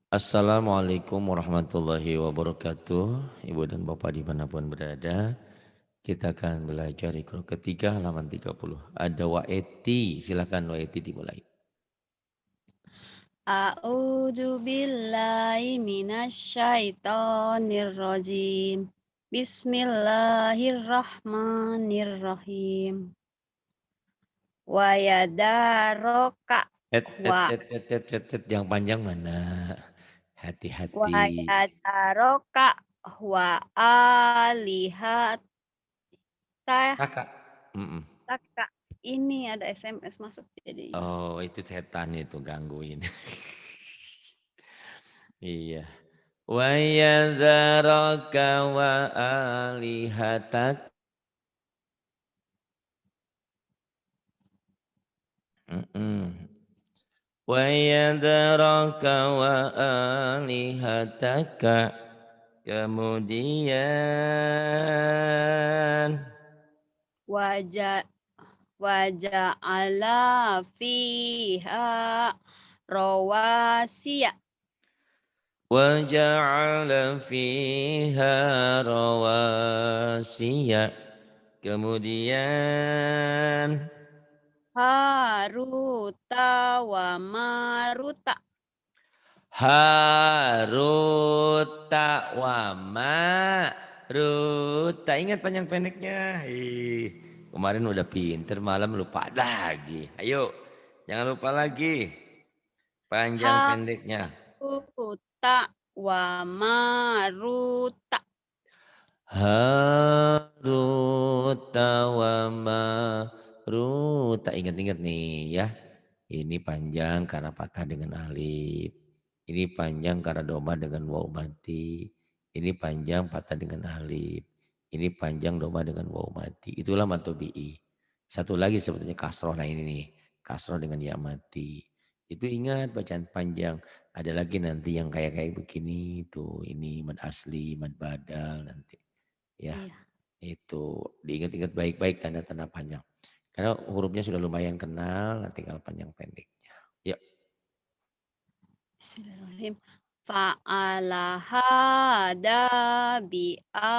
Assalamualaikum warahmatullahi wabarakatuh. Ibu dan Bapak dimanapun berada. Kita akan belajar ikro ketiga halaman 30. Ada Waeti, silakan Waeti dimulai. A'udzu billahi minasyaitonir rajim. Bismillahirrahmanirrahim. Wa yadaraka wa Yang panjang mana? wa Hati-hati. yadaraka wa alihataka. Kakak. Mm-mm. Ini ada SMS masuk jadi. Oh itu setan itu gangguin. Iya. Wa yadharaka wa alihatak. Mm-mm. Wa yadraka wa alihataka. Kemudian Wajah waja'ala fiha rawasiya. wa ja'ala fiha rawasiya. Kemudian Haruta wa maruta. Haruta wa Maruta. Ingat panjang pendeknya. Kemarin udah pinter, malam lupa lagi. Ayo, jangan lupa lagi panjang pendeknya. Haruta wa maruta. Haruta wa Maruta. Ingat-ingat nih ya. Ini panjang karena patah dengan alif. Ini panjang karena doma dengan waw mati. Ini panjang patah dengan alif. Ini panjang doma dengan waw mati. Itulah matobi'i. Satu lagi sebetulnya kasroh. Nah ini nih. Kasroh dengan ya mati. Itu ingat bacaan panjang. Ada lagi nanti yang kayak begini. Tuh ini mad asli, mad badal nanti. Ya Iya. itu diingat-ingat baik-baik tanda-tanda panjang. Karena hurufnya sudah lumayan kenal, nah tinggal panjang pendeknya. Ya, Bismillahirrahmanirrahim. Fa'alaha dabi'a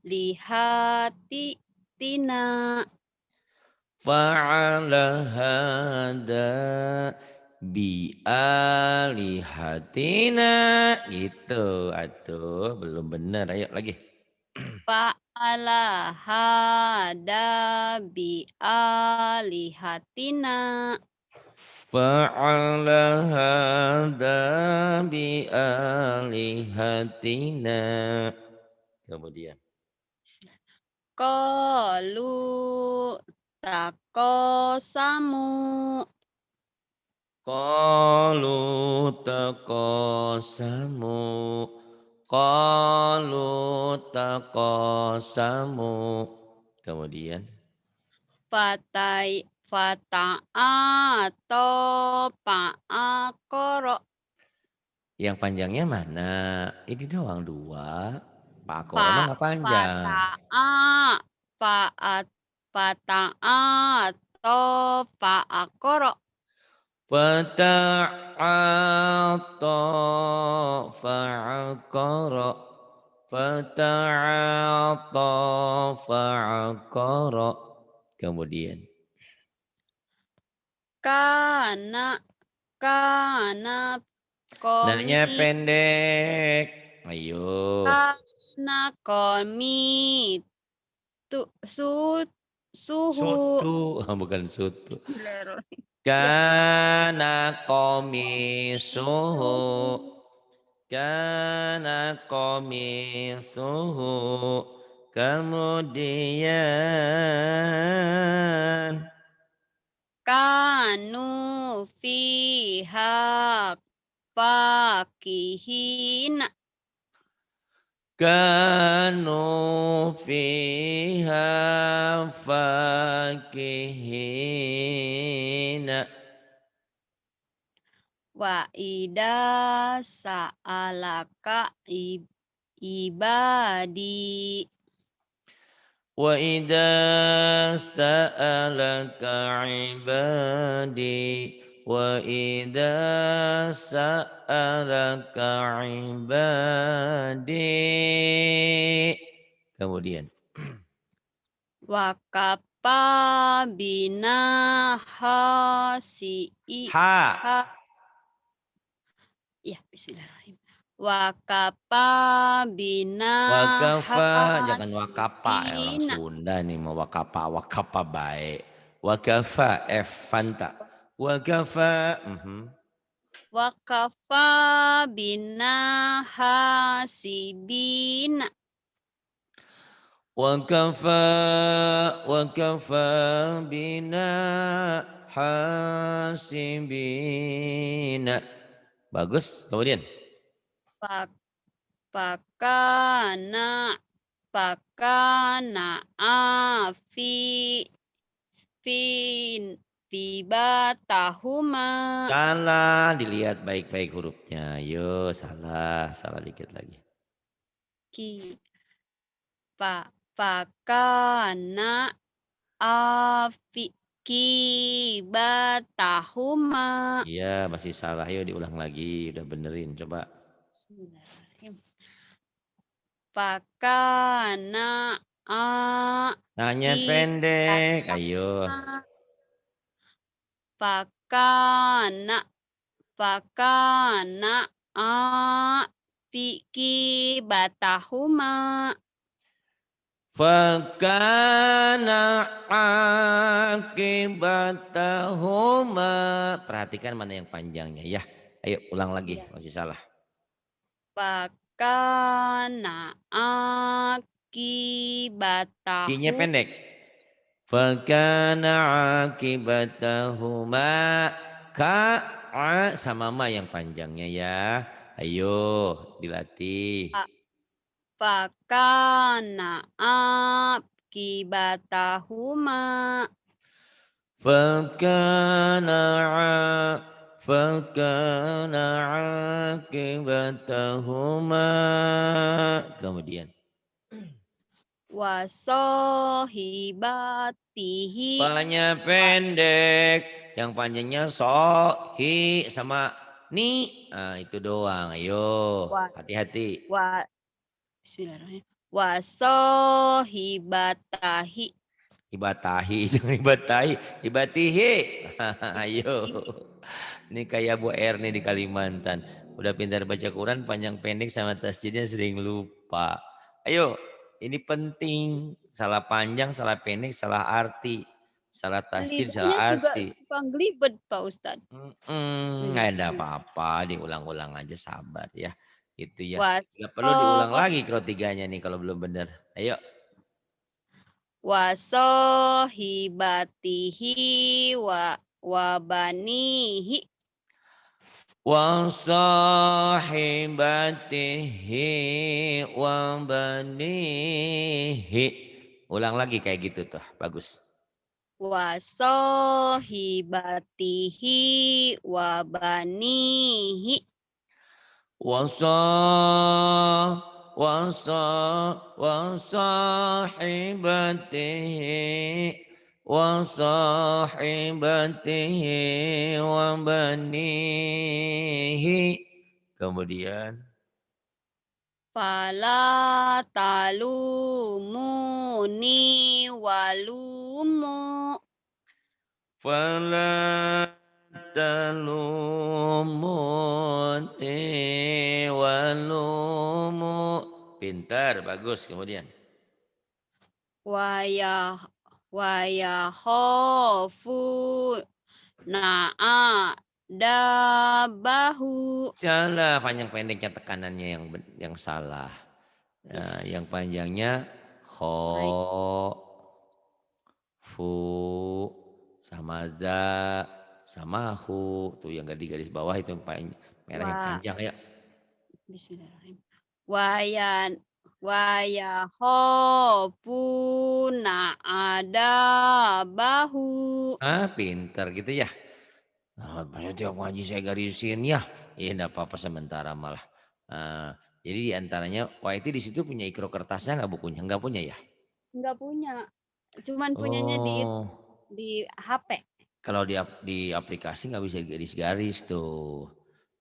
lihati tina. fa'ala hada bi'alihatina gitu. Aduh, belum benar. Ayo lagi. Fa'alaha dabi'a lihatina. Fa'ala hada bi'alihatina. Kemudian. Qalu taqasamu. Qalu taqasamu. Qalu taqasamu. Kemudian Fata'ato pa'akoro. yang panjangnya mana? Ini doang dua. Pak Akor Pa emang nggak panjang. fata'a fa'at fata'ato pa'akoro. Fata'ata fa'akara. Fata'ata fa'akara. Kemudian. Kana kana Nanya komi pendek. Ayo. kana komi tu suhu. Sutu. Bukan sutu. Bismillahirrahmanirrahim. Ya, Kana komisuhu. Kana komisuhu. Kemudian. kanu fiha fakihina. Kanu fiha fakihina. Wa ida sa'alaka ibadi. Wa idza sa'alaka ibadi. wa idza sa'alaka ibadi. Kemudian Wa kafa bina ha, ha ya bismillahirrahmanirrahim. Wa kafa bina wakafa jangan wakapa ya orang hasibina. Sunda nih mau wakapa wakapa baik. Wakafa fanta. Wakafa Wa kafa bina hasibina. wakafa wakafa bina hasibina. Bagus. Kemudian Pak pakana pakana afi fin tibatahuma salah dilihat baik-baik hurufnya. Yo salah salah dikit lagi. ki pakana afi kibatahuma. Iya masih salah. Yuk diulang lagi. Udah benerin coba. Bismillahirrahmanirrahim. Pakana Nanya pendek. Ayo. kibatahuma. Pakana pakana kibatahuma. Fakana akibatahuma. Perhatikan mana yang panjangnya ya. Ayo ulang lagi. Ya. Masih salah. Pakana Kinya akibatahu pendek. Fakana akibatahuma sama ma yang panjangnya ya. Ayo dilatih. pakana akibatahuma. Fakana fakana akibatahuma. Kemudian Wasohibatihi Panya wa, pendek, yang panjangnya so, hi sama ni. Nah, itu doang. Ayo, wa, hati-hati. wa Bismillahirrahmanirrahim. Wasohibatahi Ibatahi, jangan ibatahi, ibatihi. Ayo. Ini kayak Bu Erni di Kalimantan. Udah pintar baca Quran panjang pendek sama tasjidnya sering lupa. Ayo, ini penting. Salah panjang, salah pendek, salah arti. Salah tasjid, salah lidahnya juga arti. suka ngelibet Pak Ustadz. Nggak ada Bismillahirrahmanirrahim. apa-apa, diulang-ulang aja sabar ya. Itu ya. Nggak perlu diulang Wasoh lagi kalau tiganya nih kalau belum benar. Ayo. wasohibatihi wa banihi Wa sahibatihi wa banihi. Ulang lagi kayak gitu tuh, bagus. wasohibatihi wa banihi Wa sahibatihi wa sahibatihi wa banihi. Kemudian fala talumuni walumu fala talumuni walumu. Pintar, bagus. Kemudian waya khofu na'a dabahu. salah panjang pendeknya tekanannya yang salah. Ih, Nah, yang panjangnya baik. kho, fu, sama za, sama hu. Tuh yang di garis bawah itu yang merah yang Wa panjang ya. Bismillahirrahmanirrahim. Wayan waya khofu na'a dabahu. Ah, pintar gitu ya. Nah, masa tiap ngaji saya garisin ya. Iya, enggak apa-apa sementara malah. Nah, jadi di antaranya, wah itu di situ punya ikro kertasnya nggak bukunya? Nggak punya ya? Enggak punya, cuman punyanya Oh, di HP. Kalau di aplikasi nggak bisa garis-garis tuh.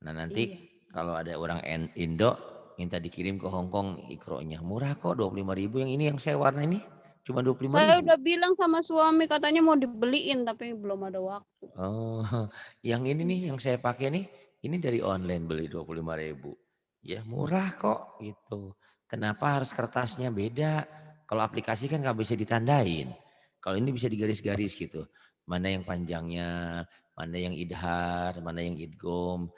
Nah nanti Iya. kalau ada orang Indo minta dikirim ke Hong Kong ikronya murah kok 25.000, yang ini yang saya warna ini cuma 25 Saya ribu. udah bilang sama suami katanya mau dibeliin tapi belum ada waktu. Oh, yang ini nih yang saya pakai nih ini dari online beli 25.000. Ya murah kok gitu. Kenapa harus kertasnya beda? Kalau aplikasi kan nggak bisa ditandain. Kalau ini bisa digaris-garis gitu. Mana yang panjangnya, mana yang idhar, mana yang idgom.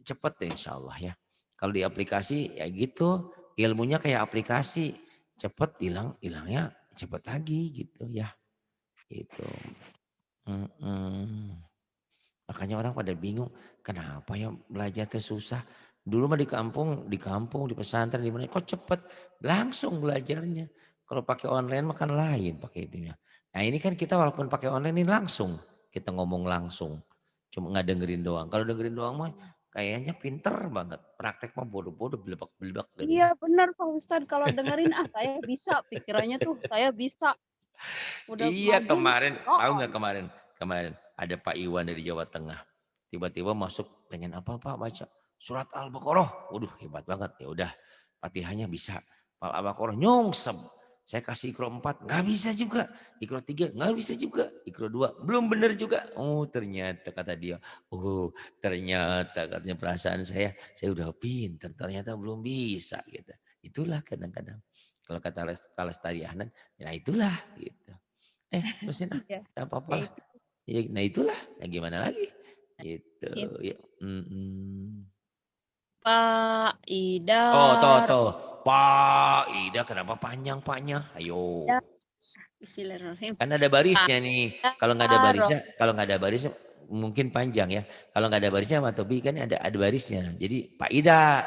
Cepet deh insya Allah ya. Kalau di aplikasi ya gitu, ilmunya kayak aplikasi. Cepet hilangnya cepet lagi gitu ya. Itu. Mm-mm. Makanya orang pada bingung, kenapa ya belajar teh susah. Dulu mah di kampung, di pesantren, di mana kok cepet, langsung belajarnya. Kalau pakai online mah kan lain pakai itunya. Nah ini kan kita walaupun pakai online ini langsung, kita ngomong langsung. Cuma nggak dengerin doang. Kalau dengerin doang mah kayaknya pinter banget. Praktek mah bodoh-bodoh, belebak-belebak gitu Iya ya. benar Pak Ustadz, kalau dengerin, saya bisa, pikirannya tuh saya bisa, udah Iya maju nih, kemarin, tahu on. nggak kemarin? Kemarin ada Pak Iwan dari Jawa Tengah. Tiba-tiba masuk pengen apa Pak baca? Surat Al-Baqarah. Waduh hebat banget. Ya udah Fatihahnya bisa. Al-Baqarah nyongsem. Saya kasih ikro 4, nggak bisa juga. Ikro 3, nggak bisa juga. Ikro 2, belum benar juga. Oh ternyata kata dia. Oh ternyata katanya perasaan saya udah pinter. Ternyata belum bisa gitu. Itulah kadang-kadang. Kalau kata Lestari Ahmad, nah itulah gitu. Terusin ah, Iya, nggak ya apa-apalah. itu. Ya, nah itulah, ya gimana lagi? Gitu, Ya. ya. Mm-mm. Pak Ida Oh, toh. Pak Ida kenapa panjang Paknya? Ayo. Roda, Bismillahirrahmanirrahim. Kan ada Pak barisnya nih. Ida Kalau nggak ada barisnya mungkin panjang ya. Kalau nggak ada barisnya sama Tobi kan ada barisnya. Jadi Pak Ida.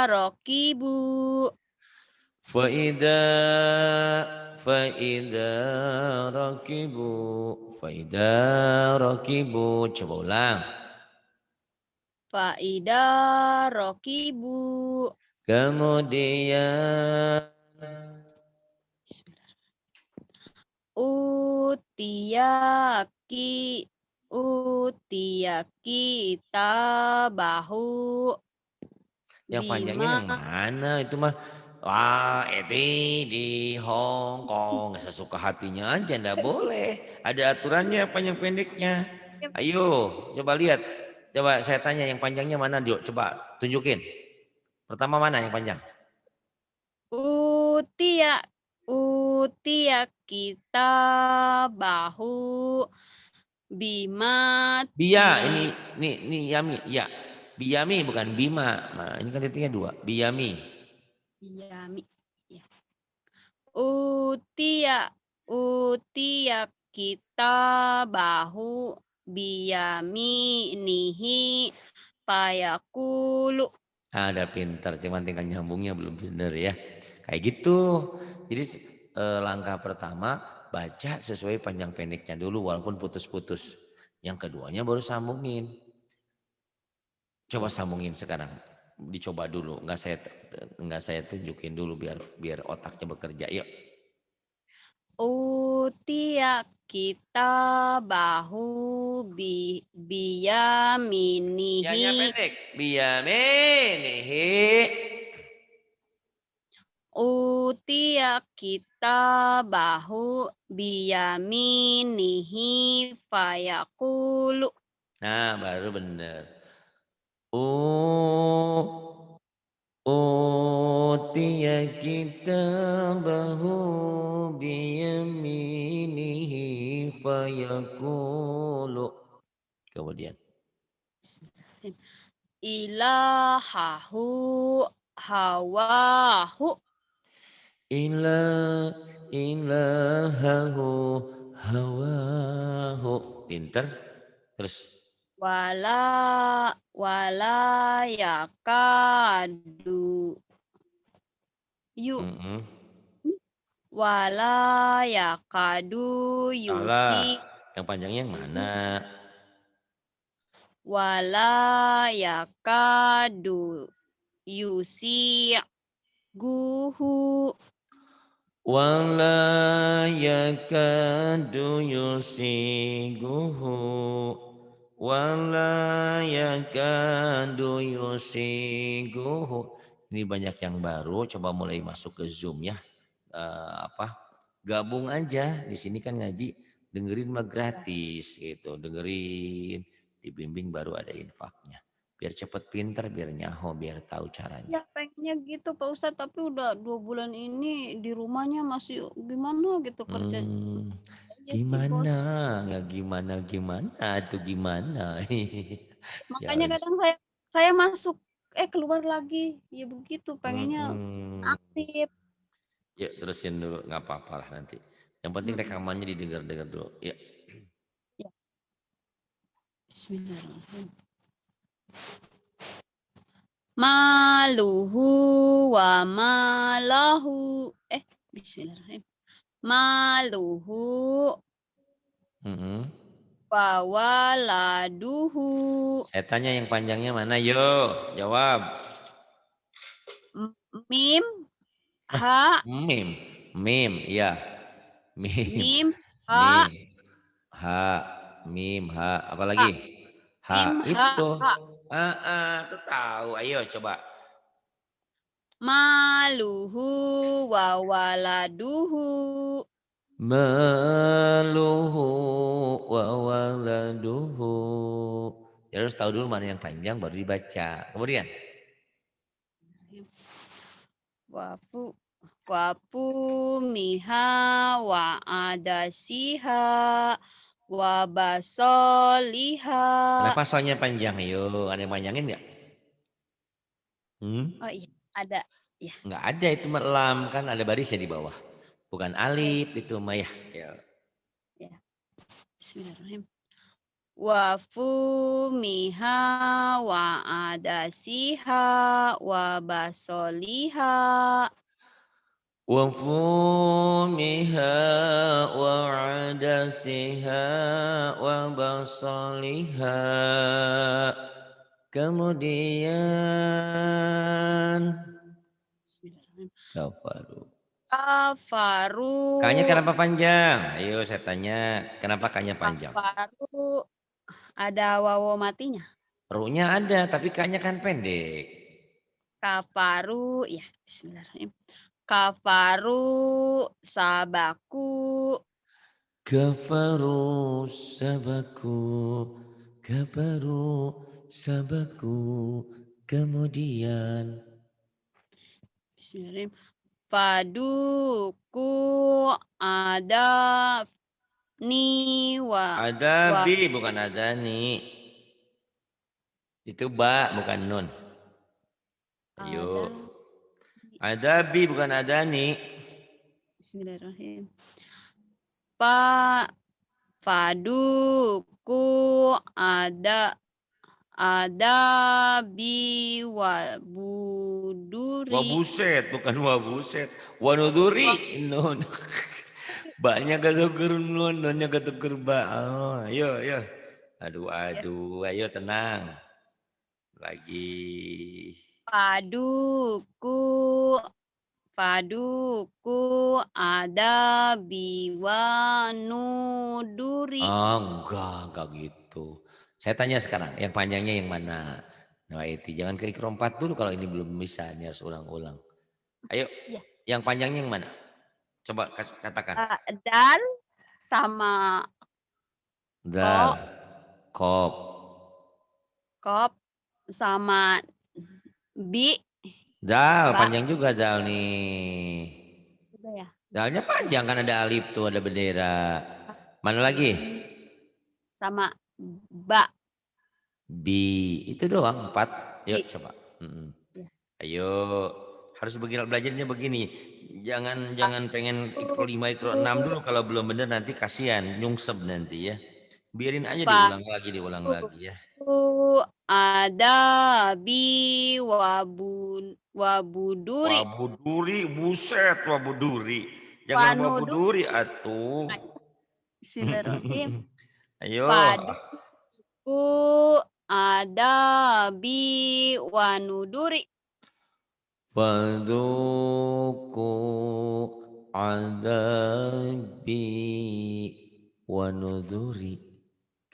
Rokibu. Faida Faida rakibu Faida rakibu. Coba ulang. Pak Ida Rokibu. Kemudian Utiyaki. Utiyaki tabahu. yang panjangnya Bima. yang mana itu mah? Wah, Eti di Hong Kong sesuka hatinya aja ndak boleh. Ada aturannya panjang pendeknya. Ayo, coba lihat. Coba saya tanya yang panjangnya mana, Dio? Coba tunjukin. Pertama mana yang panjang? Utia, utia kita bahu Bia, bimati ini Yami, ya. Biyami bukan Bima. Nah, ini kan titiknya dua. Biyami. yami. Ya. Utia, utia kita bahu biyami nihi payakulu. Ada pintar, cuman tinggal nyambungnya belum benar ya. Kayak gitu. Jadi langkah pertama baca sesuai panjang pendeknya dulu walaupun putus-putus. Yang keduanya baru sambungin. Coba sambungin sekarang. Dicoba dulu, nggak saya tunjukin dulu biar biar otaknya bekerja. Yuk. Utia kita bahu Bianya biyaminihi. pendek. Biyaminihi. Utia kita bahu biyaminihi fayaqulu. Nah, baru bener. Oh. Utiya kitabahu biyaminihi fayaqulu. Kemudian. Ilahahu hawahu Ila ilahahu hawahu. Pinter. Terus. wala wala yakadu yu Mm-mm. wala yakadu Salah. yusi Yang panjangnya yang mana? wala yakadu yusi guhu Wala yakadu yusiguhu. Wala yakadu yusiguhu. Ini banyak yang baru, coba mulai masuk ke Zoom ya. Gabung aja di sini kan ngaji, dengerin mah gratis gitu, dengerin, dibimbing baru ada infaknya. Biar cepet pinter, biar nyaho, biar tahu Ya caranya. pengennya gitu Pak Ustadz, tapi udah 2 bulan ini di rumahnya masih gimana gitu kerja Hmm, aja sih gimana? Bos. Nggak gimana tuh gimana? Ya Makanya harus. kadang saya masuk, keluar lagi, ya begitu pengennya Mm-mm. aktif. Ya terusin dulu, nggak apa-apa lah nanti. Yang penting Mhm, rekamannya didengar-dengar dulu. Ya. ya, bismillahirrahmanirrahim. Maluhu wa malahu, bismillahirrahmanirrahim. Maluhu Mm-mm. wa waladuhu. Saya tanya yang panjangnya mana? Yo, jawab. Mim, ha, Mim, mim, iya, mim, mim, ha, mim, ha, mim, ha, apa ha, lagi? Ha, mim, ha, itu. ha. Tuh tahu. Ayo coba. Maluhu wa waladuhu. Meluhu wa waladuhu. Ya harus tahu dulu mana yang panjang baru dibaca. Kemudian, Wafu wafu miha wa adasiha wa basoliha. kenapa soalnya panjang? Ayo, ada yang panjangin nggak? Hmm? Oh iya, ada. Ya, Nggak ada itu melam kan ada barisnya di bawah. Bukan ya, alif itu mah ya. Ya. ya. Bismillahirrahmanirrahim. Wafu miha wa adasiha wa basoliha. Wa fumiha wa adasiha wa basaliha. Kemudian Bismillahirrahmanirrahim. kafaru. Kafaru, Kanya kenapa panjang? Ayo saya tanya, kenapa kanya panjang? kafaru ada wawo matinya. Ru-nya ada, tapi kanya kan pendek. Kafaru, ya bismillahirrahmanirrahim. Kafaru sabaku. Kafaru sabaku, kafaru sabaku. Kemudian Bismillahirrahmanirrahim. Paduku ada ni ada wa bi bukan ada nih. Itu ba bukan nun. Ayo. ada. Ada bi bukan ada nih. Bismillahirrahmanirrahim. Pa paduku ada bi wa buduri. Wabuset bukan wabuset. Wanuduri nun. Banyak ketuker nun, nunnya ketuker ba. Oh, ayo, ayo. Aduh, Ya. aduh, ayo tenang. Lagi. Paduku paduku ada biwanuduri. Oh, enggak gitu. Saya tanya sekarang, yang panjangnya yang mana? Nah, itu jangan ke ikro 4 dulu kalau ini belum bisa, ini harus ulang-ulang. Ayo, Ya. yang panjangnya yang mana? Coba katakan. Dan sama Dal, ko kop, kop sama bi dal, ba panjang juga dal nih. udah ya. Dalnya panjang kan ada alif tuh, ada bendera. Mana lagi? Sama ba Bi, itu doang 4. Yuk bi. coba. Mm-mm. Ya. Ayo, harus begini belajarnya begini. Jangan jangan pengen ikro 5, ikro 6 dulu kalau belum bener nanti kasihan, nyungsep nanti ya. Biarin aja diulang lagi ya. Paduku ada bi wabuduri Wabuduri, buset wabuduri. Jangan wanudu. wabuduri atuh. Bismillahirrahmanirrahim. Ayo. Paduku ada bi wanuduri. Fadzuku adzabi wa nudhuri.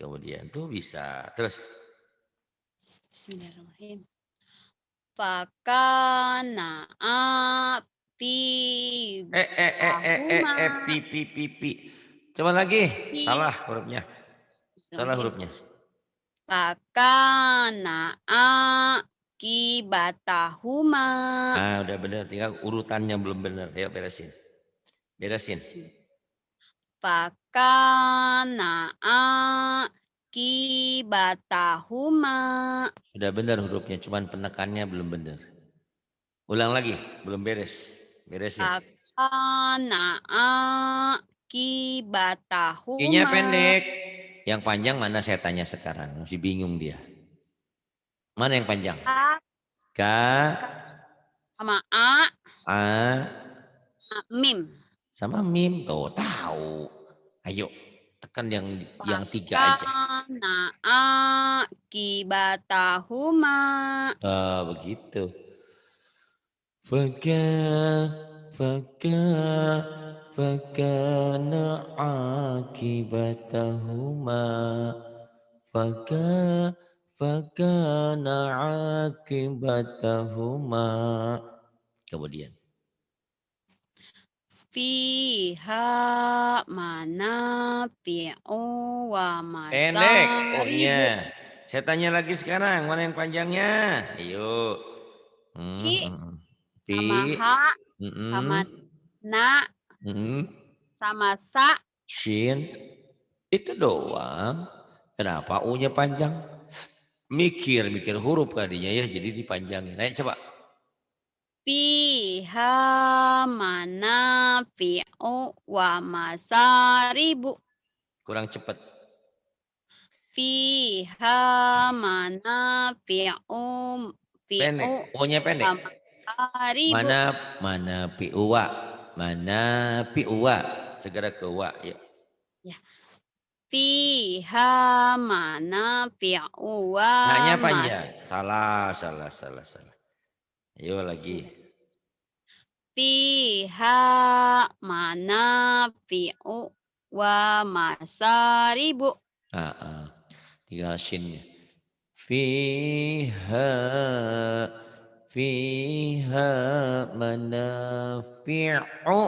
Kemudian tuh bisa. Terus Bismillahirrahmanirrahim. Fakana aqibatahuma pi. Coba lagi. fi Salah hurufnya. Salah Bismillahirrahmanirrahim. hurufnya. Fakana aqibatahuma Ah, udah benar. Tinggal urutannya belum benar. Ayo beresin. Beresin. Bismillah. Fakana aqibatahuma Sudah benar hurufnya, cuman penekannya belum benar. Ulang lagi, belum beres. Beresin. fakana Q-nya aqibatahuma pendek. Yang panjang mana saya tanya sekarang. Masih bingung dia. Mana yang panjang? A K, sama A, A, mim. sama mim. Tuh, tahu. Ayo, tekan yang tiga aja. Fakana aqibatahuma Begitu. Faka, faka, fakana akibatahuma. Faka, fakana akibatahuma. Kemudian. fiha manafi'u wa Pendek masaribu. O-nya. Saya tanya lagi sekarang, mana yang panjangnya? Ayo. I Pi, sama ha sama mm, na sama sa. shin. Itu doang. Kenapa U-nya panjang? Mikir huruf kadinya ya, jadi dipanjangin. Ayo coba. Fiha manafi'u wa masaribu. Kurang cepat. Fiha manafi'u Pendek. fi'u O-nya wa pendek. masaribu. Mana pi uwa. Mana pi uwa. Segera ke uwa. Yuk. Ya. Fiha manafi'u wa Hanya mas panjang. Salah. Ayo lagi. Fiha manafi'u wa masaribu. Tinggal shinnya. Fiha fiha manafi'u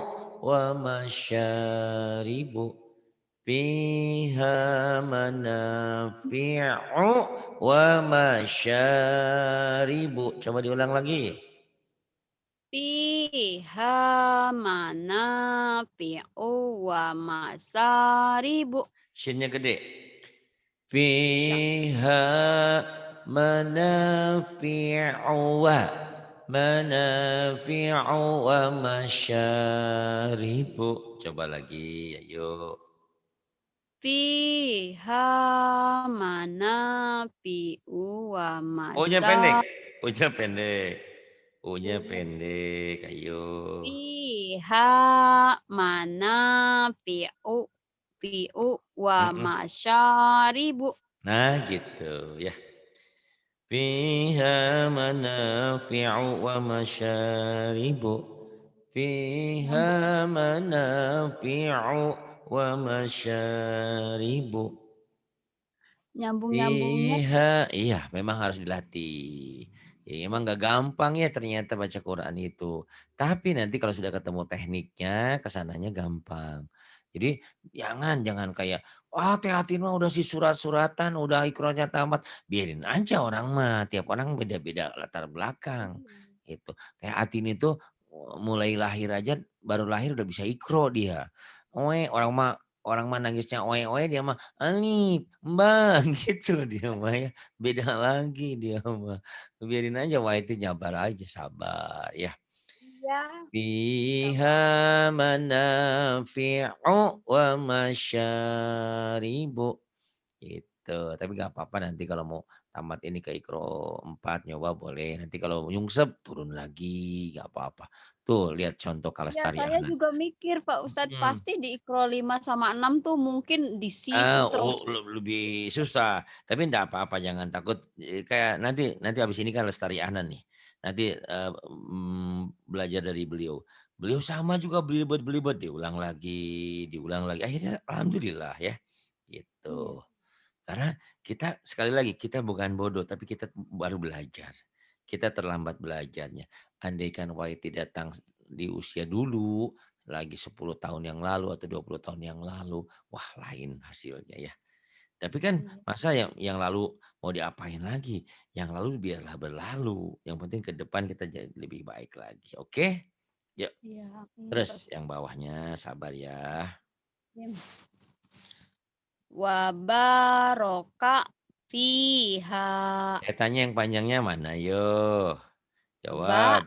wa masyaribu. Fiha manafi'u wa masyaribu. Coba diulang lagi. Fiha manafi'u wa masaribu. Shinnya gede. Sya. Fiha manafi'u wa masyaribu. Coba lagi, ayo. Fiha manafi'u wa O-nya pendek. masaribu. O-nya pendek. O-nya pendek, ayo. Fiha manafi'u fi'u wa Mm-mm. masyaribu. Nah gitu ya. Fiha manafi'u wa masyaribu. Nyambung Fiha manafi'u wa masyaribu. nyambung-nyambungnya Iya memang harus dilatih. Ya, emang gak gampang ya ternyata baca Quran itu. Tapi nanti kalau sudah ketemu tekniknya, kesananya gampang. Jadi jangan kayak, wah Teh Atin mah udah si surat-suratan, udah Iqronya tamat. Biarin aja orang mah, tiap orang beda-beda latar belakang. Gitu. Teh Atin itu mulai lahir aja, baru lahir udah bisa Iqro dia. Orang mah nangisnya oe-oe dia mah Alif, Mbak gitu dia mah ya. Beda lagi dia mah. Biarin aja wah itu nyabar aja sabar ya. ya. Fiha manafi'u wa masyaribu. Gitu. Tapi nggak apa-apa nanti kalau mau tamat ini ke Iqro 4 nyoba boleh. Nanti kalau nyungsep turun lagi nggak apa-apa. Tuh lihat contoh Ya, saya Kalestarianan. juga mikir Pak Ustadz Hmm. pasti di Iqra 5 sama 6 tuh mungkin di situ terus. Lebih susah, tapi enggak apa-apa jangan takut, kayak nanti nanti habis ini kan Lestari Anan nih, nanti, belajar dari beliau. Beliau sama juga belibet-belibet, diulang lagi, akhirnya alhamdulillah ya, Iya. gitu. Karena kita sekali lagi, kita bukan bodoh, tapi kita baru belajar. Kita terlambat belajarnya. Andaikan Whitey datang di usia dulu, lagi 10 tahun yang lalu atau 20 tahun yang lalu, wah lain hasilnya ya. Tapi kan Iya. masa yang lalu mau diapain lagi? Yang lalu biarlah berlalu. Yang penting ke depan kita jadi lebih baik lagi. Oke? Yuk, Iya, amin, Pak terus Ustadz. yang bawahnya sabar ya. Wa baraka fiha. Saya tanya yang panjangnya mana? Yo, Ba, jawab.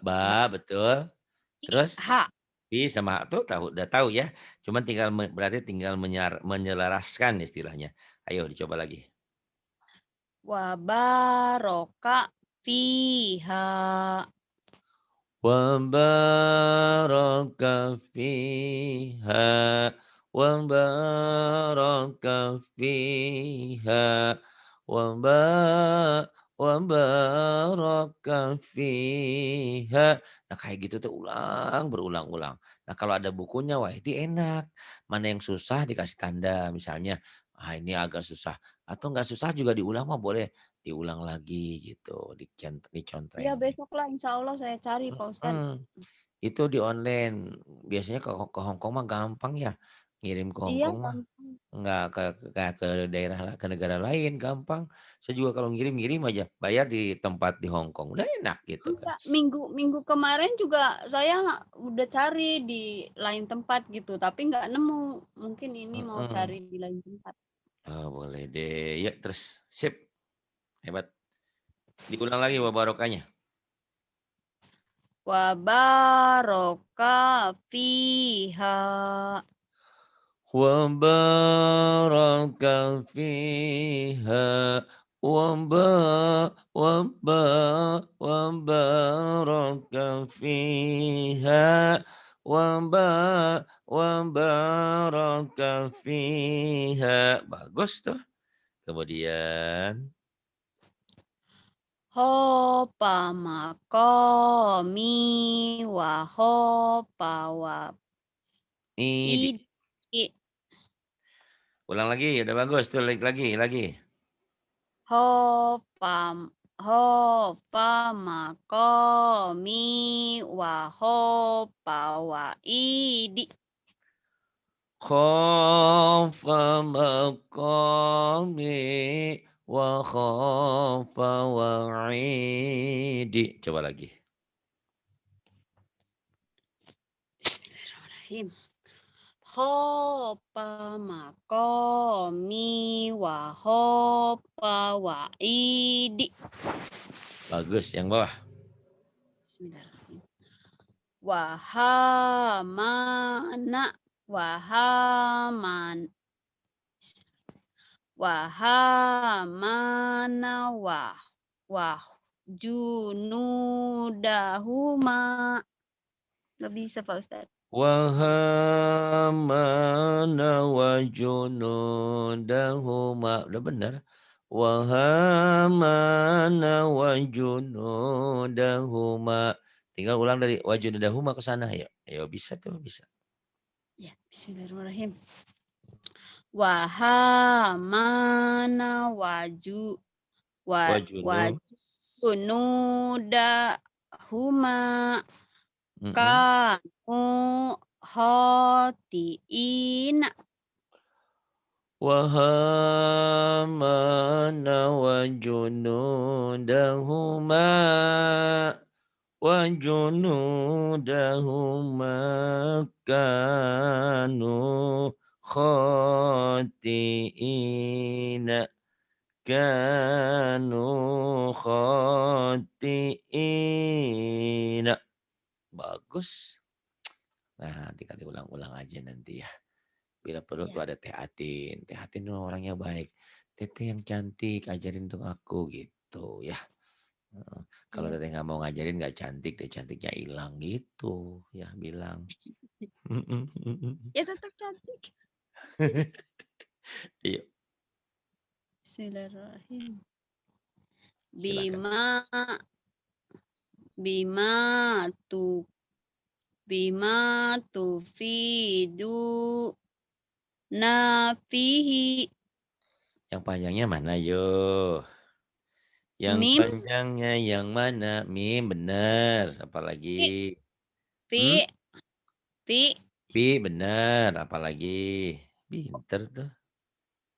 ba, Betul. Terus ha. pi sama tuh udah tahu ya. Cuman tinggal berarti tinggal menyelaraskan istilahnya. Ayo dicoba lagi. Wa baraka fiha. Wa baraka fiha wa baraka fiha wa baraka fiha. Nah, kayak gitu tuh berulang-ulang. Nah, kalau ada bukunya, wah itu enak. Mana yang susah dikasih tanda, misalnya, ah ini agak susah. Atau nggak susah juga diulang mah boleh. Diulang lagi gitu, Ya dicontrengin. besoklah insya Allah saya cari Pak Ustadz. Mhm, itu di online. Biasanya ke Hong Kong mah gampang ya, ngirim ke Hong Iya, Kong mah, gampang. nggak ke daerah ke negara lain gampang. Saya juga kalau ngirim-ngirim aja, bayar di tempat di Hong Kong, udah enak gitu kan. Enggak, minggu kemarin juga saya udah cari di lain tempat gitu, tapi nggak nemu. Mungkin ini mau Mhm, cari di lain tempat. oh boleh deh, ya terus, sip, hebat. Diulang lagi Bismillah. barokahnya. Wa baraka fiha. Wa baraka fiha wa baraka fiha wa baraka fiha. Bagus tuh. Kemudian Hopa makomi wa hopa wa ini idi. ulang lagi, udah bagus tuh, lagi. Hopa hopa makomi wa hopa wa idi. Khafa maqami wa khafa wa'idi. Coba lagi. Bismillahirrahmanirrahim. Hopa makomi wa hopa wa idi. Bagus yang bawah. Bismillahirrahmanirrahim. Wahamana wahaman wahamana wah junudahuma. Gak bisa Pak Ustadz. Wa hamana wa junudahuma. Udah benar. Wa hamana wa junudahuma. Tinggal ulang dari wa junudahuma ke sana ya. Ayo bisa tuh, bisa. Ya, bismillahirrahmanirrahim. Wahamana Wa junu. wajunudahuma Mm-mm. kanu khotiin. Wa hamana wa junudahuma kanu khati'ina kanu khati'ina. Bagus. Nah, tinggal diulang-ulang aja nanti ya. Bila perlu tuh Ya, ada Teh Atin. Teh Atin tuh orangnya baik. Teteh yang cantik, ajarin dong aku gitu ya. Heeh. Kalau ya. teteh nggak mau ngajarin nggak cantik, deh cantiknya hilang gitu ya bilang. Ya tetap cantik. Iya, Bismillahirrahmanirrahim. silakan. Bima bima tu Bima tufidu nafihi. Yang panjangnya mana yo? Yang Mim, panjangnya yang mana? Mim bener. fi, Apalagi? Hmm? fi, fi, Pi bener. Apalagi? Pinter tuh.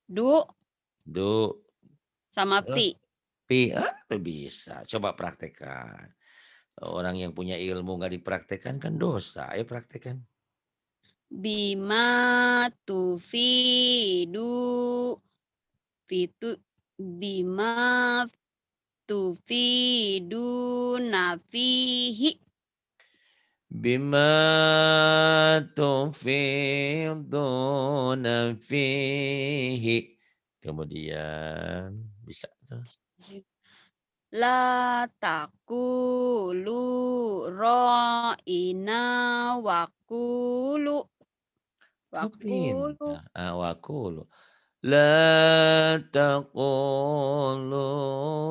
du, Du. sama Terus? fi. Pi. Ah, tuh bisa. Coba praktekkan. Orang yang punya ilmu nggak dipraktekkan kan dosa. Ayo praktekkan. Bima tufidu fitu bima tufidu nafihi. Bima tufiduna fihi. Kemudian bisa tuh. La taqulu ra'ina waqulu Tuh waqulu pintar. Awakulu. La taqulu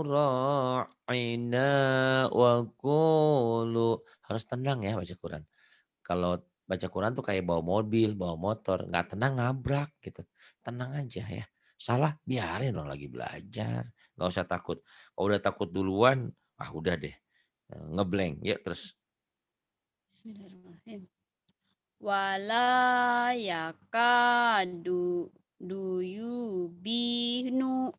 ra'ina wa qulu. Harus tenang ya baca Quran. Kalau baca Quran tuh kayak bawa mobil, bawa motor, nggak tenang nabrak gitu. Tenang aja ya. Salah biarin orang lagi belajar, nggak usah takut. Kalau udah takut duluan, ah udah deh, ngeblank. Ya terus. Bismillahirrahmanirrahim. Wala yakadu duyubinu.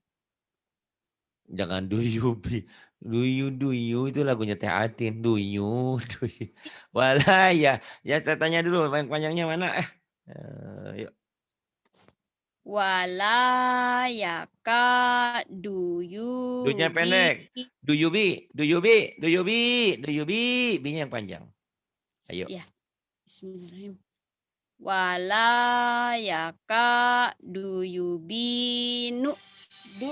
Jangan do you itu lagunya Teh Atin, do you. Walah ya saya tanya dulu yang panjangnya mana? Yuk. Wala yakadu Do-nya yubi. pendek. Do you be, B-nya yang panjang. Ayo. Ya, bismillahirrahmanirrahim. Wala yakadu yubinu. Du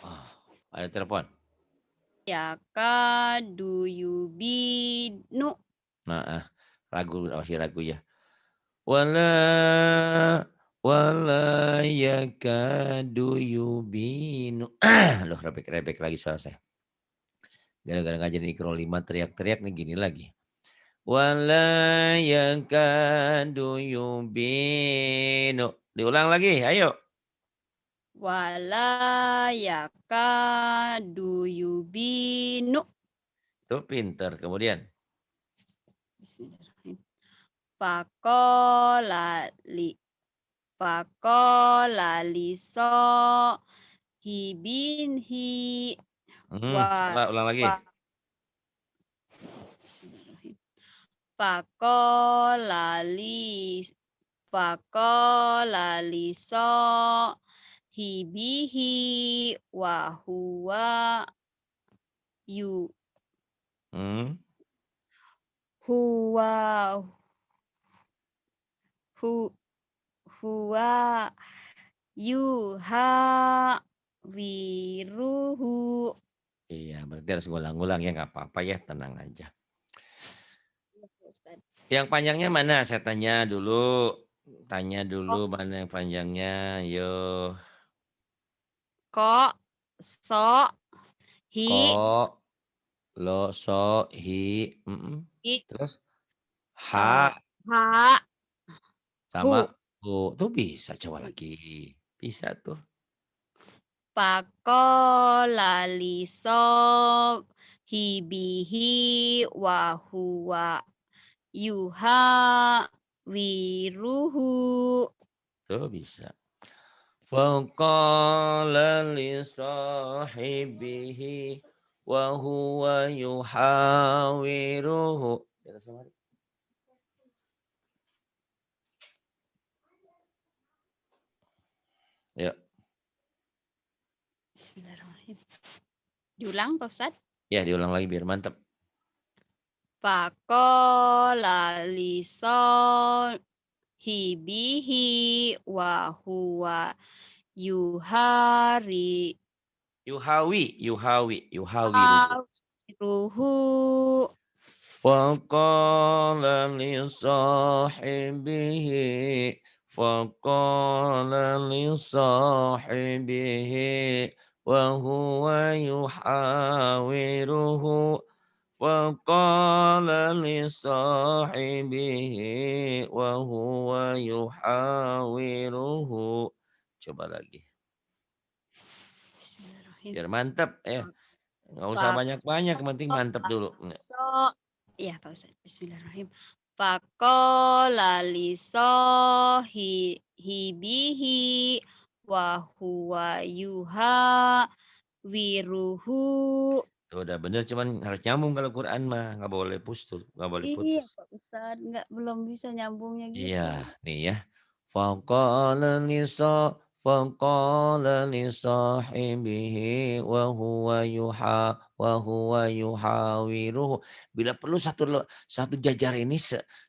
Oh, ada telepon. yakadu yubinu. Nah, ragu masih ragu ya. Wala wala yakadu yubinu. Loh, rebek-rebek lagi suara saya. Gara-gara ngajarin Iqra 5 teriak-teriak nih gini lagi. Wala yakadu yubinu. Diulang lagi, ayo. Wala yakadu yubinu. Tuh pinter. Kemudian. Bismillahirrahmanirrahim. Faqala li faqala liso hibinhi wa Salah ulang lagi. wa Bismillahirrahmanirrahim. Faqala li faqala liso hibihi wa huwa yu Hmm. huwa hu huwa yuha wiruhu. Iya, berarti harus ngulang-ngulang ya nggak apa-apa ya, tenang aja. Iya, Pak Ustadz. Yang panjangnya mana? Saya tanya dulu. Tanya Ko dulu mana yang panjangnya. Yo. ko so hi Ko, lo, so, hi. i Terus eh, ha ha sama hu. hu. Tuh bisa coba lagi. Bisa tuh. Faqala liso hibihi wa huwa yuha wiruhu. Tuh bisa. Faqala li sahibihi wa huwa yuhawiruhu. Ya, Bismillahirrahmanirrahim. Diulang, Pak Ustadz. ya diulang lagi biar mantap. Faqala liso hibihi wa huwa yuhari Yuhawiruhu. ruhu. Faqala li sahibihi faqala li sahibihi wa huwa yuhawiruhu faqala li sahibihi wa huwa yuhawiruhu. Coba lagi, Bismillahirrahmanirrahim. biar mantap ya. Nggak usah Pak banyak-banyak, yang penting mantap dulu. so iya Pak Ustadz, bismillahirrahmanirrahim. Faqala li sahibihi wa huwa yuhawiruhu. Tuh udah bener, cuman harus nyambung kalau Quran mah, nggak boleh putus, nggak boleh Iya putus. Pak Ustadz, belum bisa nyambungnya Iya, gitu. nih ya. Faqala li sa faqala li sahibihi wa huwa yuhawiruhu. Bila perlu satu jajar ini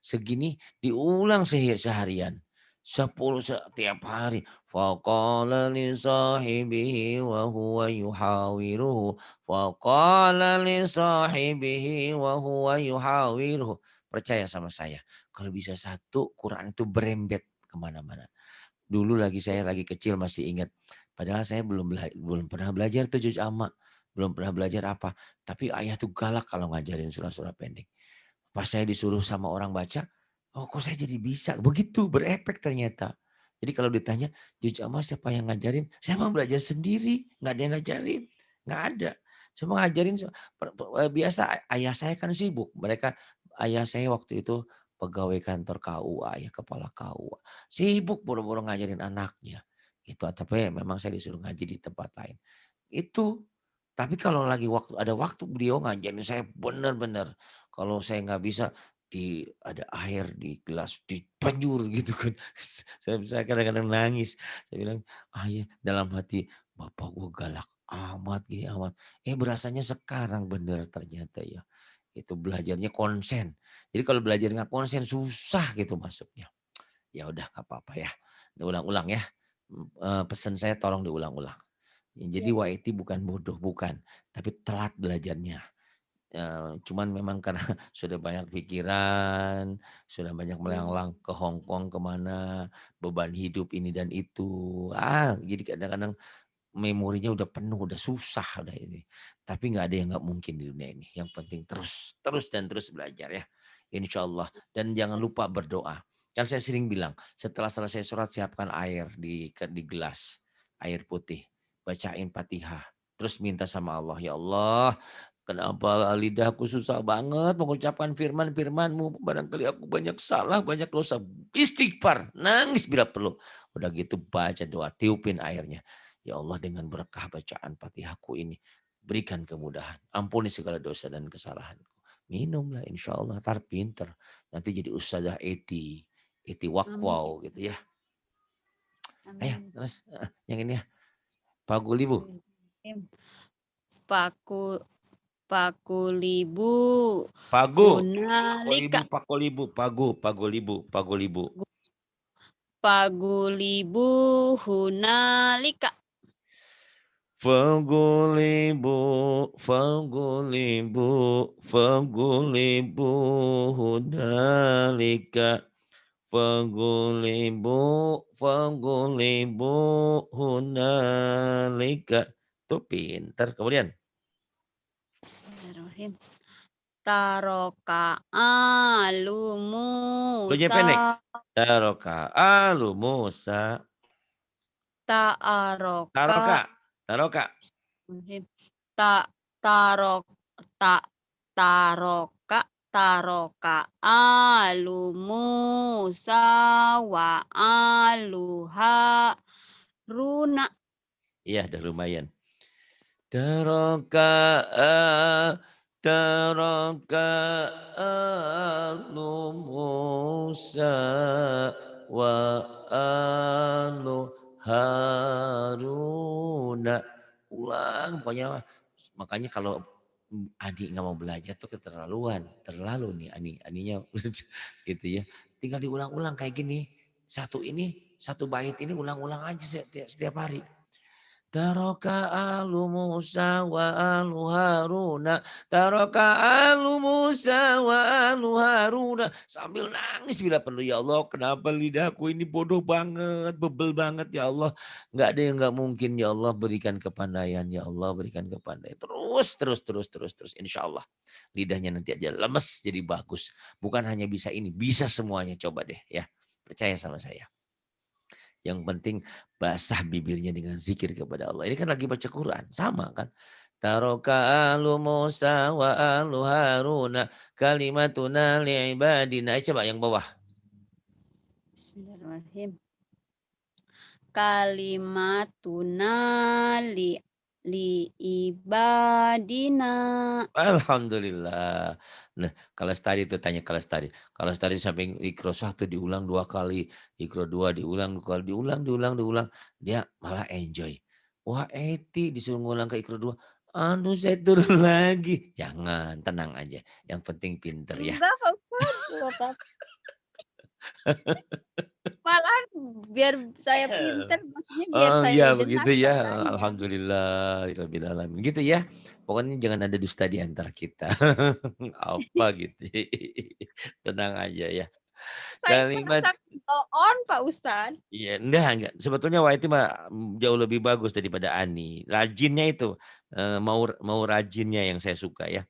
segini diulang seharian. 10 setiap hari. Faqala li sahibihi wa huwa yuhawiruhu. Faqala li sahibihi wa huwa yuhawiruhu. Percaya sama saya. Kalau bisa satu, Quran itu berembet kemana-mana. Dulu saya lagi kecil masih ingat. Padahal saya belum pernah belajar tuh juz amma. Belum pernah belajar apa. Tapi ayah tuh galak kalau ngajarin surah-surah pendek. Pas saya disuruh sama orang baca, oh kok saya jadi bisa. Begitu berefek ternyata. Jadi kalau ditanya, juz amma siapa yang ngajarin? Saya mau belajar sendiri. Nggak ada yang ngajarin. Nggak ada. Cuma ngajarin, biasa ayah saya kan sibuk. Ayah saya waktu itu pegawai kantor KUA, ya kepala KUA. Sibuk boro-boro ngajarin anaknya. Itu tapi memang saya disuruh ngaji di tempat lain. Itu. Tapi kalau ada waktu beliau ngajarin saya benar-benar. Kalau saya nggak bisa ada air di gelas dipanjur gitu kan. Saya kadang-kadang nangis. Saya bilang, ayah dalam hati, bapak gue galak amat gini amat. Berasanya sekarang benar ternyata ya. Itu belajarnya konsen. Jadi kalau belajar nggak konsen susah gitu masuknya. Ya udah nggak apa-apa ya. Diulang-ulang ya. Pesan saya tolong diulang-ulang. Jadi Iya Pak YT Ustadz. bukan bodoh, bukan. Tapi telat belajarnya. Cuman memang karena sudah banyak pikiran, sudah banyak Hmm. melanglang ke Hong Kong kemana, beban hidup ini dan itu. Jadi kadang-kadang memorinya udah penuh, udah susah udah ini. Tapi nggak ada yang nggak mungkin di dunia ini. Yang penting terus, terus dan terus belajar ya. Insya Allah. Dan jangan lupa berdoa. Kan saya sering bilang, setelah selesai sholat siapkan air di gelas, air putih. Bacain Fatihah. Terus minta sama Allah, ya Allah, kenapa lidahku susah banget mengucapkan firman-firmanmu. Barangkali aku banyak salah, banyak dosa. Istighfar, nangis bila perlu. Udah gitu baca doa, tiupin airnya. Ya Allah, dengan berkah bacaan Fatihahku ini, berikan kemudahan. Ampuni segala dosa dan kesalahanku. Minumlah insya Allah, ntar pinter. Nanti jadi ustazah eti Amin. wakwau gitu ya. Ayo Amin. terus yang ini ya. Pak Gulibu. Bismillahirrahmanirrahim. Paku Pakulibu Pagu. hunalika. Pagolibu. Pagulibu hunalika. Fagulibu, fagulibu, fagulibu hunalika. Fagulibu, fagulibu hunalika. Tuh pintar. Kemudian. Bismillahirrahmanirrahim. Taroka alu Dulunya pendek. Musa. Taroka alu Musa. Ta'aroka. Taroka. Taroka. Bismillahirrahmanirrahim. Ta tarok ta taroka taroka alu Musa wa alu Haruna. Iya, udah lumayan. Taroka taroka alu Musa wa alu Haruna. Ulang pokoknya. Makanya kalau adik nggak mau belajar tuh keterlaluan. Terlalu nih aninya gitu ya. Tinggal diulang-ulang kayak gini. Satu bait ini ulang-ulang aja setiap hari. Taraka alu Musa wa alu Haruna. Taraka alu Musa wa alu Haruna. Sambil nangis bila perlu. Ya Allah, kenapa lidahku ini bodoh banget, bebel banget ya Allah. Nggak ada yang nggak mungkin ya Allah, berikan kepandaian ya Allah, berikan kepandaian. Terus. Insya Allah lidahnya nanti aja lemes jadi bagus. Bukan hanya bisa ini, bisa semuanya, coba deh ya. Percaya sama saya. Yang penting basah bibirnya dengan zikir kepada Allah. Ini kan lagi baca Quran, sama kan? Taroka alu Musa wa alu Haruna kalimatuna li'ibadina. Coba yang bawah. Bismillahirrahmanirrahim. Kalimatuna li ibadina. Alhamdulillah. Nah, kalau tadi itu tanya kalau tadi. Kalau tadi sampai Iqra 1 diulang 2 kali, Iqra 2 diulang 2 kali, diulang. Dia malah enjoy. Wah, Eti disuruh ngulang ke Iqra 2. Aduh, saya turun lagi. Jangan, tenang aja. Yang penting pinter ya. Enggak, Pak Ustadz. Malahan biar saya pinter, maksudnya biar Oh saya iya jelas begitu ya. bacanya. Alhamdulillahirabbil alamin. Gitu ya. Pokoknya jangan ada dusta di antara kita. Apa gitu. Tenang aja ya. Saya Kalimat merasa blow on, Pak Ustadz. iya, enggak. Sebetulnya Whitey mah jauh lebih bagus daripada Ani. Rajinnya itu, mau rajinnya yang saya suka ya.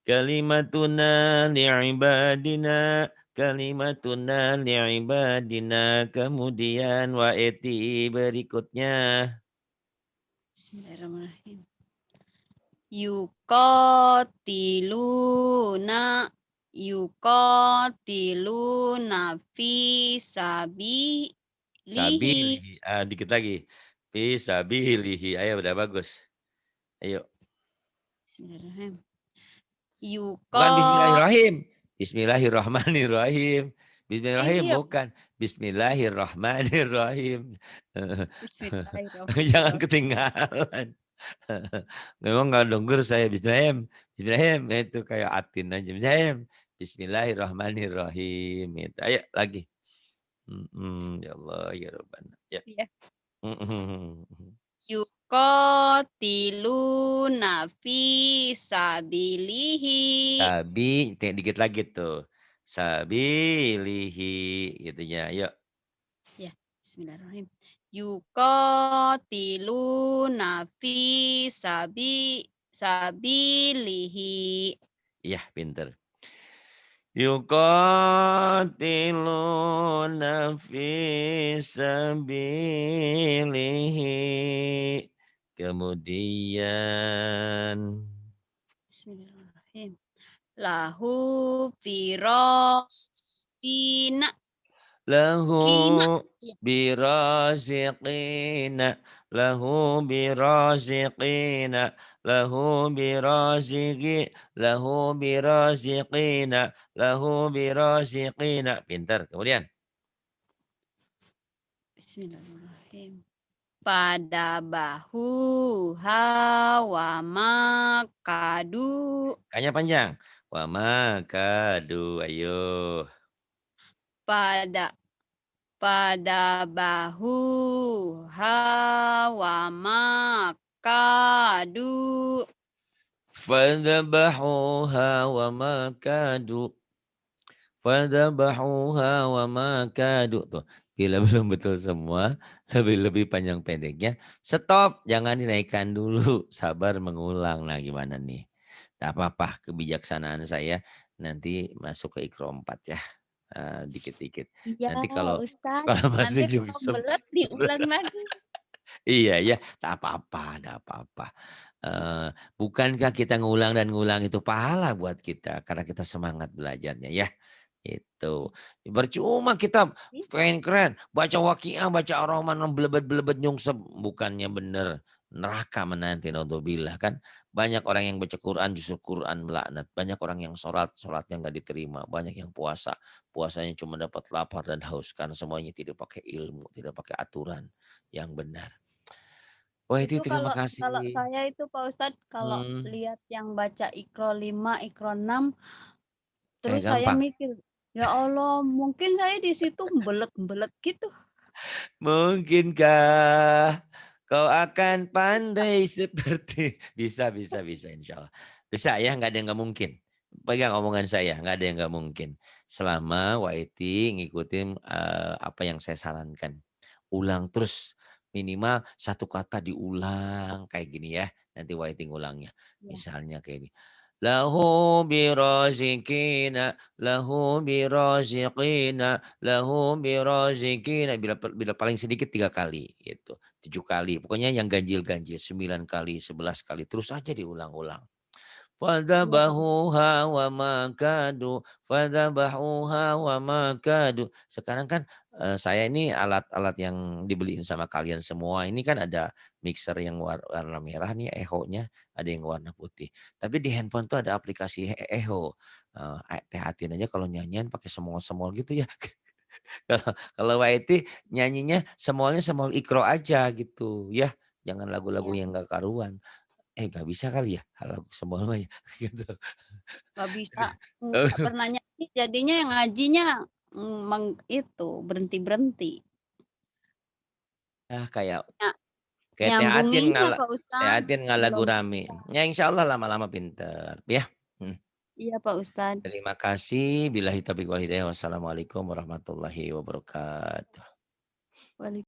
Kalimatuna li'ibadina, kalimatuna li'ibadina. Kemudian Whitey berikutnya. Bismillahirrahmanirrahim. Yuqatiluna fi sabilihi. Sabilihi, dikit lagi. Fi sabilihi, ayo udah bagus. Ayo. Bismillahirrahmanirrahim. Bukan Yuqa bismillahirrahim. Bismillahirrahmanirrahim. Bismillahirrahim iya, bukan. Bismillahirrahmanirrahim. Jangan Bismillahirrahmanirrahim. ketinggalan. Memang nggak denger saya Bismillahirrahmanirrahim. Bismillahirrahmanirrahim itu kayak atin aja. Bismillahirrahmanirrahim. Bismillahirrahmanirrahim. Itu. Ayo lagi. Ya Allah ya Rabbana. Ya. Iya. Mhm. Yuqatiluna fi sabilihi. Dikit lagi tuh. Sabilihi gitu ya. Yuk. Ya, bismillahirrahmanirrahim. Yuqatiluna fi sabilihi. Iya, pinter. Yuqatiluna fi sabilihi. Kemudian Bismillahirrahmanirrahim. Lahu firaqina lahu kina. Ya, biraziqina, lahu biraziqina, lahu biraziqina. Pintar. Kemudian bismillahirrahmanirrahim. Pada bahu hawa makadu. kayaknya panjang. Wa makadu, ayo. Pada bahu hawa makadu. Fadhabahuha wa makadu. Fadhabahuha wa makadu. Tuh, bila belum betul semua, lebih-lebih panjang pendeknya, stop, jangan dinaikkan dulu, sabar mengulang. Nah, gimana nih? Tak apa-apa, kebijaksanaan saya nanti masuk ke Iqra 4 ya. Dikit-dikit. Iya, Nanti kalau Ustaz. kalau Nanti masih juga kalau belet diulang lagi. iya ya, tak apa-apa, tak apa-apa. Bukankah kita ngulang dan ngulang itu pahala buat kita karena kita semangat belajarnya ya. Itu. Percuma kita pengen keren, baca Waqiah, baca Ar-Rahman belebet-belebet nyungsep, bukannya bener neraka menanti naudzubillah kan. Banyak orang yang baca Quran justru Quran melaknat. Banyak orang yang sholatnya nggak diterima. Banyak yang puasanya cuma dapat lapar dan haus karena semuanya tidak pakai ilmu, tidak pakai aturan yang benar. Wah itu Itu terima kalau kalau kasih. saya itu Pak Ustadz, kalau Hmm, lihat yang baca Iqra 5, Iqra 6, kayak terus saya gampang. mikir, ya Allah, mungkin saya di situ belet-belet gitu. Mungkinkah kau akan pandai seperti bisa insyaallah. Bisa ya, nggak ada yang nggak mungkin. Pegang omongan saya, nggak ada yang nggak mungkin. Selama Waiti ngikutin, apa yang saya sarankan. Ulang terus, minimal satu kata diulang kayak gini ya, nanti Waiti ngulangnya. Iya, Misalnya kayak ini, lahu birazikina, lahu birazikina, lahu birazikina, bila paling sedikit 3 kali gitu. 7 kali, pokoknya yang ganjil-ganjil, 9 kali, 11 kali, terus aja diulang-ulang. iya, Pak. Fadzabahuha wa ma kadu, fadzabahuha wa ma kadu. Sekarang kan, saya ini alat-alat yang dibeliin sama kalian semua ini kan ada mixer yang warna merah nih echo-nya, ada yang warna putih. Tapi di handphone tuh ada aplikasi echo, perhatiin aja kalau nyanyian pakai semol-semol gitu ya. Kalau kalau YT nyanyinya semolnya semol Iqro aja gitu ya, jangan lagu-lagu Iya, yang nggak karuan. Nggak bisa kali ya lagu semol mah ya gitu. nggak bisa, nggak pernah nyanyi jadinya yang ngajinya, itu, berhenti-berhenti. Ah, kayak Nya kayak Teh Atin nyambunginnya Pak Ustadz, ngalagu belum rame. bisa. Ya insyaallah lama-lama pinter ya. Mhm. Iya Pak Ustadz. Terima kasih. Billahi taufiq wal hidayah. Wassalamualaikum warahmatullahi wabarakatuh. Wali